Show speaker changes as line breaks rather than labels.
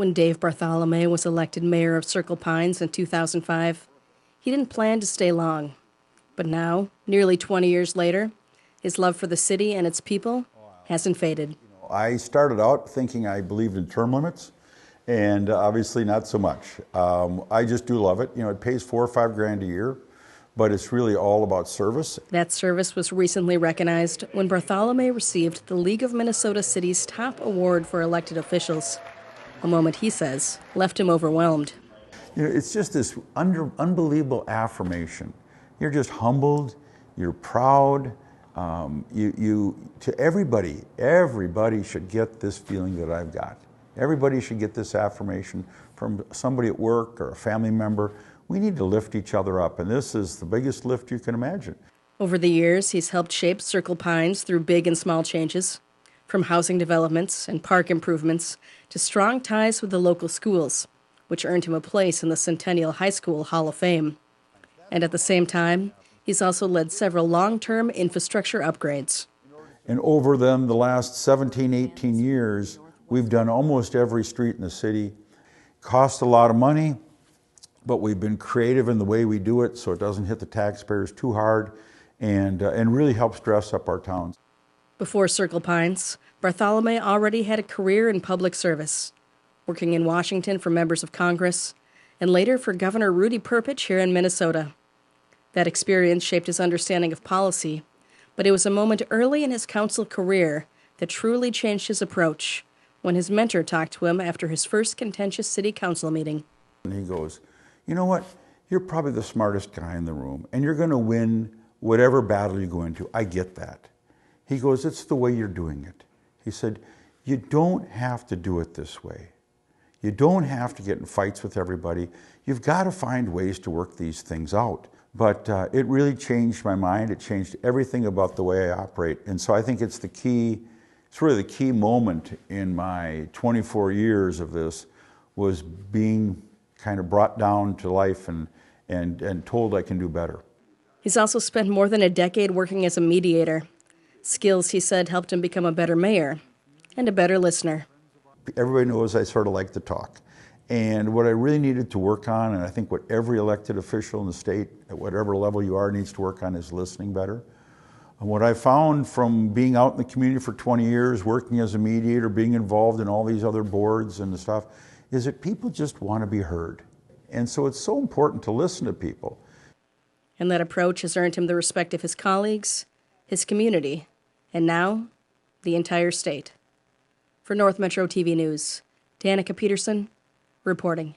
When Dave Bartholomay was elected mayor of Circle Pines in 2005, he didn't plan to stay long. But now, nearly 20 years later, his love for the city and its people hasn't faded.
I started out thinking I believed in term limits, and obviously not so much. I just do love it. You know, it pays $4 or $5 grand a year, but it's really all about service.
That service was recently recognized when Bartholomay received the League of Minnesota Cities' top award for elected officials, a moment he says left him overwhelmed.
You know, it's just this unbelievable affirmation. You're just humbled, you're proud. To everybody should get this feeling that I've got. Everybody should get this affirmation from somebody at work or a family member. We need to lift each other up, and this is the biggest lift you can imagine.
Over the years, he's helped shape Circle Pines through big and small changes, from housing developments and park improvements to strong ties with the local schools, which earned him a place in the Centennial High School Hall of Fame. And at the same time, he's also led several long-term infrastructure upgrades.
And over the last 17, 18 years, we've done almost every street in the city. Cost a lot of money, but we've been creative in the way we do it so it doesn't hit the taxpayers too hard and really helps dress up our towns.
Before Circle Pines, Bartholomay already had a career in public service, working in Washington for members of Congress and later for Governor Rudy Perpich here in Minnesota. That experience shaped his understanding of policy, but it was a moment early in his council career that truly changed his approach when his mentor talked to him after his first contentious city council meeting.
And he goes, you know what, you're probably the smartest guy in the room, and you're going to win whatever battle you go into. I get that. He goes, it's the way you're doing it. He said, you don't have to do it this way. You don't have to get in fights with everybody. You've got to find ways to work these things out. But it really changed my mind. It changed everything about the way I operate. And so I think it's really the key moment in my 24 years of this was being kind of brought down to life and told I can do better.
He's also spent more than a decade working as a mediator. Skills, he said, helped him become a better mayor and a better listener.
Everybody knows I sort of like to talk. And what I really needed to work on, and I think what every elected official in the state, at whatever level you are, needs to work on, is listening better. And what I found from being out in the community for 20 years, working as a mediator, being involved in all these other boards and stuff, is that people just want to be heard. And so it's so important to listen to people.
And that approach has earned him the respect of his colleagues, his community, and now the entire state. For North Metro TV News, Danica Peterson reporting.